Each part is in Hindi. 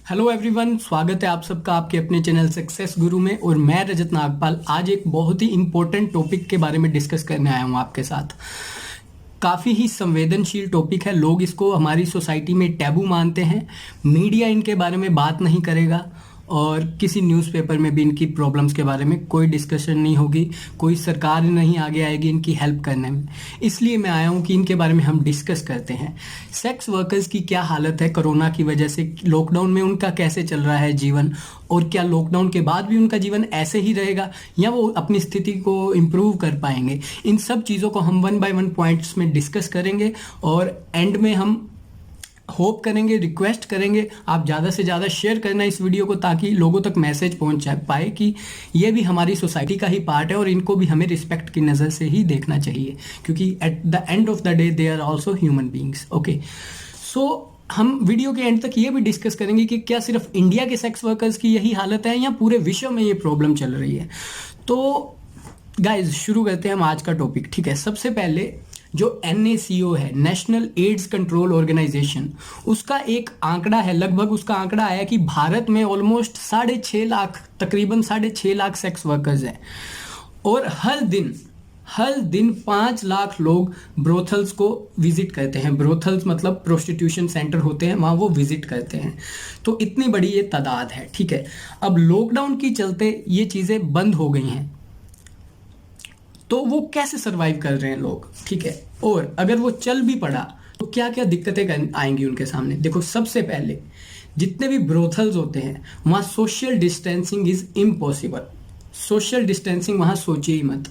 हेलो एवरीवन, स्वागत है आप सबका आपके अपने चैनल सक्सेस गुरु में। और मैं रजत नागपाल आज एक बहुत ही इंपॉर्टेंट टॉपिक के बारे में डिस्कस करने आया हूँ आपके साथ। काफ़ी ही संवेदनशील टॉपिक है। लोग इसको हमारी सोसाइटी में टैबू मानते हैं। मीडिया इनके बारे में बात नहीं करेगा और किसी न्यूज़पेपर में भी इनकी प्रॉब्लम्स के बारे में कोई डिस्कशन नहीं होगी। कोई सरकार नहीं आगे आएगी इनकी हेल्प करने में। इसलिए मैं आया हूँ कि इनके बारे में हम डिस्कस करते हैं। सेक्स वर्कर्स की क्या हालत है कोरोना की वजह से, लॉकडाउन में उनका कैसे चल रहा है जीवन, और क्या लॉकडाउन के बाद भी उनका जीवन ऐसे ही रहेगा या वो अपनी स्थिति को इम्प्रूव कर पाएंगे। इन सब चीज़ों को हम 1 बाय 1 पॉइंट्स में डिस्कस करेंगे और एंड में हम होप करेंगे, रिक्वेस्ट करेंगे आप ज़्यादा से ज़्यादा शेयर करना इस वीडियो को, ताकि लोगों तक मैसेज पहुंच पाए कि ये भी हमारी सोसाइटी का ही पार्ट है और इनको भी हमें रिस्पेक्ट की नज़र से ही देखना चाहिए, क्योंकि at the end of the day they are also human beings. Okay, so हम वीडियो के एंड तक ये भी डिस्कस करेंगे कि क्या सिर्फ इंडिया के सेक्स वर्कर्स की यही हालत है या पूरे विश्व में ये प्रॉब्लम चल रही है। तो गाइज शुरू करते हैं हम आज का टॉपिक। ठीक है, सबसे पहले जो NACO है, नेशनल एड्स कंट्रोल ऑर्गेनाइजेशन, उसका एक आंकड़ा है, लगभग उसका आंकड़ा आया कि भारत में ऑलमोस्ट 6.5 लाख, तकरीबन 6.5 लाख सेक्स वर्कर्स हैं और हर दिन 5 लाख लोग ब्रोथल्स को विजिट करते हैं। ब्रोथल्स मतलब प्रोस्टिट्यूशन सेंटर होते हैं, वहाँ वो विजिट करते हैं। तो इतनी बड़ी ये तादाद है। ठीक है, अब लॉकडाउन की चलते ये चीज़ें बंद हो गई हैं, तो वो कैसे सरवाइव कर रहे हैं लोग। ठीक है, और अगर वो चल भी पड़ा तो क्या क्या दिक्कतें आएंगी उनके सामने। देखो, सबसे पहले जितने भी ब्रोथल्स होते हैं वहाँ social distancing is impossible. Social distancing वहाँ सोचिए ही मत।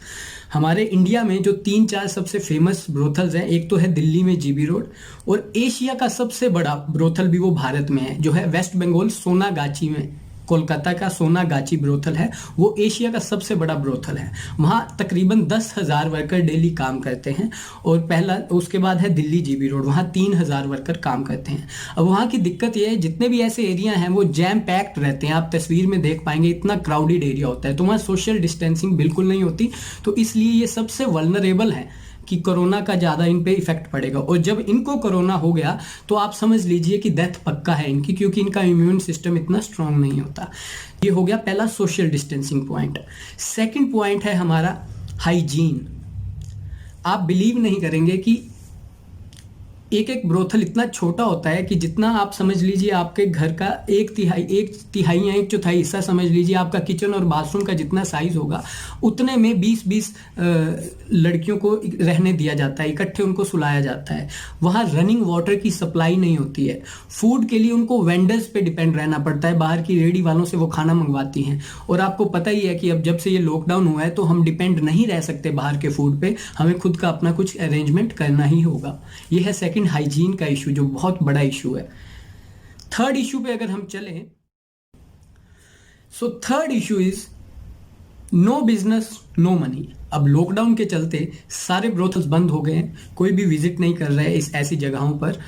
हमारे इंडिया में जो 3-4 सबसे फेमस ब्रोथल्स हैं, एक तो है दिल्ली में GB रोड, और एशिया का सबसे बड़ा ब्रोथल भी वो भारत में है, जो है वेस्ट बंगाल सोनागाची में। कोलकाता का सोनागाची ब्रोथल है, वो एशिया का सबसे बड़ा ब्रोथल है। वहाँ तकरीबन 10,000 वर्कर डेली काम करते हैं। और उसके बाद है दिल्ली GB रोड, वहाँ 3,000 वर्कर काम करते हैं। अब वहाँ की दिक्कत ये है, जितने भी ऐसे एरिया हैं वो जैम पैक्ड रहते हैं। आप तस्वीर में देख पाएंगे इतना क्राउडेड एरिया होता है, तो वहाँ सोशल डिस्टेंसिंग बिल्कुल नहीं होती। तो इसलिए ये सबसे वल्नरेबल है कि कोरोना का ज़्यादा इन पे इफेक्ट पड़ेगा। और जब इनको कोरोना हो गया तो आप समझ लीजिए कि डेथ पक्का है इनकी, क्योंकि इनका इम्यून सिस्टम इतना स्ट्रांग नहीं होता। ये हो गया पहला social distancing point. Second point है हमारा हाइजीन। आप बिलीव नहीं करेंगे कि एक ब्रोथल इतना छोटा होता है कि जितना आप समझ लीजिए आपके घर का एक तिहाई या 1/4 हिस्सा समझ लीजिए आपका किचन और बाथरूम का जितना साइज होगा, उतने में 20-20 लड़कियों को रहने दिया जाता है, इकट्ठे उनको सुलाया जाता है। वहाँ रनिंग वाटर की सप्लाई नहीं होती है। फूड के लिए उनको वेंडर्स पे डिपेंड रहना पड़ता है, बाहर की रेडी वालों से वो खाना मंगवाती हैं। और आपको पता ही है कि अब जब से ये लॉकडाउन हुआ है तो हम डिपेंड नहीं रह सकते बाहर के फूड पे, हमें खुद का अपना कुछ अरेंजमेंट करना ही होगा। ये है सेकंड हाइजीन का इशू, जो बहुत बड़ा इशू है। थर्ड इशू पे अगर हम चलें, so third issue is no business no money. अब लॉकडाउन के चलते सारे ब्रोथल्स बंद हो गए हैं, कोई भी विजिट नहीं कर रहा है इस ऐसी जगहों पर,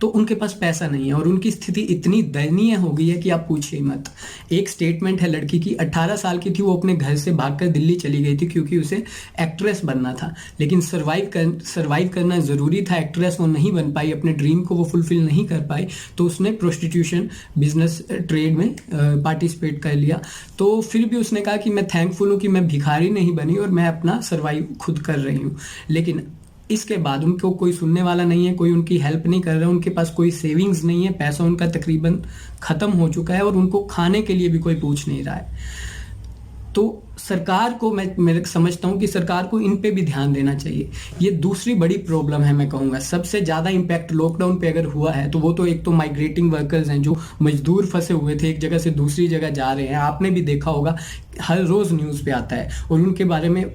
तो उनके पास पैसा नहीं है और उनकी स्थिति इतनी दयनीय हो गई है कि आप पूछिए मत। एक स्टेटमेंट है लड़की की, 18 साल की थी, वो अपने घर से भागकर दिल्ली चली गई थी क्योंकि उसे एक्ट्रेस बनना था। लेकिन सर्वाइव करना ज़रूरी था। एक्ट्रेस वो नहीं बन पाई, अपने ड्रीम को वो फुलफिल नहीं कर पाई, तो उसने प्रोस्टिट्यूशन बिजनेस ट्रेड में पार्टिसिपेट कर लिया। तो फिर भी उसने कहा कि मैं थैंकफुल हूँ कि मैं भिखारी नहीं बनी और मैं अपना सर्वाइव खुद कर रही हूँ। लेकिन इसके बाद उनको कोई सुनने वाला नहीं है, कोई उनकी हेल्प नहीं कर रहा है, उनके पास कोई सेविंग्स नहीं है, पैसा उनका तकरीबन ख़त्म हो चुका है और उनको खाने के लिए भी कोई पूछ नहीं रहा है। तो सरकार को मैं समझता हूँ कि सरकार को इन पे भी ध्यान देना चाहिए। ये दूसरी बड़ी प्रॉब्लम है। मैं कहूँगा सबसे ज़्यादा इम्पैक्ट लॉकडाउन पे अगर हुआ है तो वो तो एक तो माइग्रेटिंग वर्कर्स हैं, जो मजदूर फंसे हुए थे, एक जगह से दूसरी जगह जा रहे हैं। आपने भी देखा होगा, हर रोज़ न्यूज़ पे आता है और उनके बारे में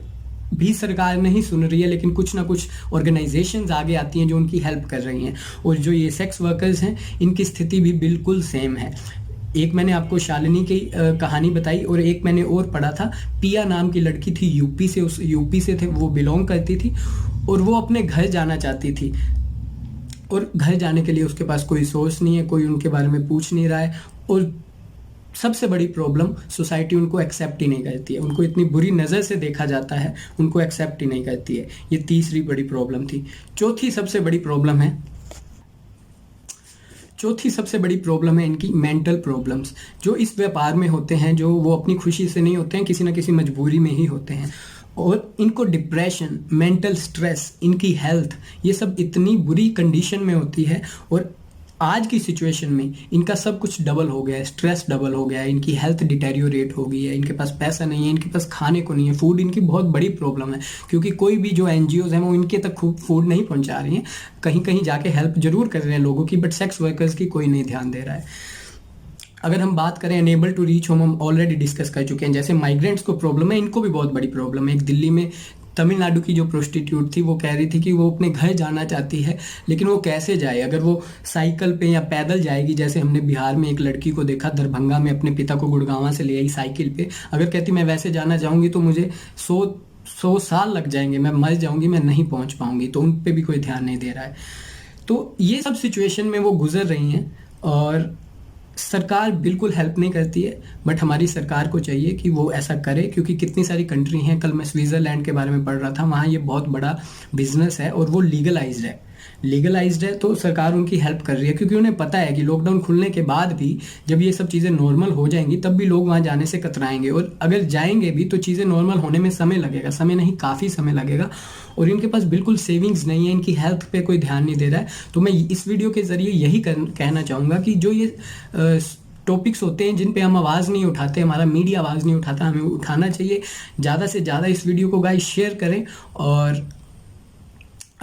भी सरकार नहीं सुन रही है, लेकिन कुछ ना कुछ ऑर्गेनाइजेशंस आगे आती हैं जो उनकी हेल्प कर रही हैं। और जो ये सेक्स वर्कर्स हैं, इनकी स्थिति भी बिल्कुल सेम है। एक मैंने आपको शालिनी की कहानी बताई और एक मैंने और पढ़ा था, पिया नाम की लड़की थी, यूपी से थे वो बिलोंग करती थी, और वो अपने घर जाना चाहती थी और घर जाने के लिए उसके पास कोई सोर्स नहीं है, कोई उनके बारे में पूछ नहीं रहा है। और सबसे बड़ी प्रॉब्लम, सोसाइटी उनको एक्सेप्ट ही नहीं करती है, उनको इतनी बुरी नज़र से देखा जाता है, उनको एक्सेप्ट ही नहीं करती है। ये तीसरी बड़ी प्रॉब्लम थी। चौथी सबसे बड़ी प्रॉब्लम है चौथी सबसे बड़ी प्रॉब्लम है इनकी मेंटल प्रॉब्लम्स, जो इस व्यापार में होते हैं, जो वो अपनी खुशी से नहीं होते हैं, किसी ना किसी मजबूरी में ही होते हैं। और इनको डिप्रेशन, मेंटल स्ट्रेस, इनकी हेल्थ, ये सब इतनी बुरी कंडीशन में होती है। और आज की सिचुएशन में इनका सब कुछ डबल हो गया है, स्ट्रेस डबल हो गया है, इनकी हेल्थ डिटेरियोरेट हो गई है, इनके पास पैसा नहीं है, इनके पास खाने को नहीं है, फूड इनकी बहुत बड़ी प्रॉब्लम है। क्योंकि कोई भी जो एनजीओज हैं वो इनके तक फूड नहीं पहुंचा रही हैं, कहीं कहीं जाके हेल्प जरूर कर रहे हैं लोगों की, बट सेक्स वर्कर्स की कोई नहीं ध्यान दे रहा है। अगर हम बात करें अनेबल टू रीच होम, हम ऑलरेडी डिस्कस कर चुके हैं। जैसे माइग्रेंट्स को प्रॉब्लम है, इनको भी बहुत बड़ी प्रॉब्लम है। एक दिल्ली में तमिलनाडु की जो प्रोस्टिट्यूट थी वो कह रही थी कि वो अपने घर जाना चाहती है, लेकिन वो कैसे जाए? अगर वो साइकिल पे या पैदल जाएगी, जैसे हमने बिहार में एक लड़की को देखा दरभंगा में, अपने पिता को गुड़गांव से ले आई साइकिल पे, अगर कहती मैं वैसे जाना चाहूँगी तो मुझे 100 साल लग जाएंगे, मैं मर जाऊँगी, मैं नहीं पहुँच पाऊँगी, तो उन पर भी कोई ध्यान नहीं दे रहा है। तो ये सब सिचुएशन में वो गुजर रही हैं और सरकार बिल्कुल हेल्प नहीं करती है। बट हमारी सरकार को चाहिए कि वो ऐसा करे, क्योंकि कितनी सारी कंट्री हैं, कल मैं स्विट्ज़रलैंड के बारे में पढ़ रहा था, वहाँ ये बहुत बड़ा बिजनेस है और वो लीगलाइज्ड है। तो सरकार उनकी हेल्प कर रही है, क्योंकि उन्हें पता है कि लॉकडाउन खुलने के बाद भी जब ये सब चीज़ें नॉर्मल हो जाएंगी तब भी लोग वहाँ जाने से कतराएंगे, और अगर जाएंगे भी तो चीज़ें नॉर्मल होने में समय लगेगा, समय नहीं काफ़ी समय लगेगा। और इनके पास बिल्कुल सेविंग्स नहीं है, इनकी हेल्थ पे कोई ध्यान नहीं दे रहा है। तो मैं इस वीडियो के ज़रिए यही कहना चाहूँगा कि जो ये टॉपिक्स होते हैं जिन पे हम आवाज़ नहीं उठाते, हमारा मीडिया आवाज़ नहीं उठाता, हमें उठाना चाहिए। ज़्यादा से ज़्यादा इस वीडियो को गाइस शेयर करें, और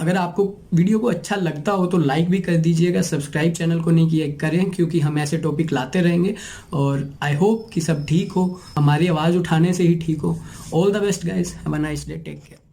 अगर आपको वीडियो को अच्छा लगता हो तो लाइक भी कर दीजिएगा। सब्सक्राइब चैनल को नहीं किया करें, क्योंकि हम ऐसे टॉपिक लाते रहेंगे। और आई होप कि सब ठीक हो, हमारी आवाज़ उठाने से ही ठीक हो। All the best guys, have a nice day, take care.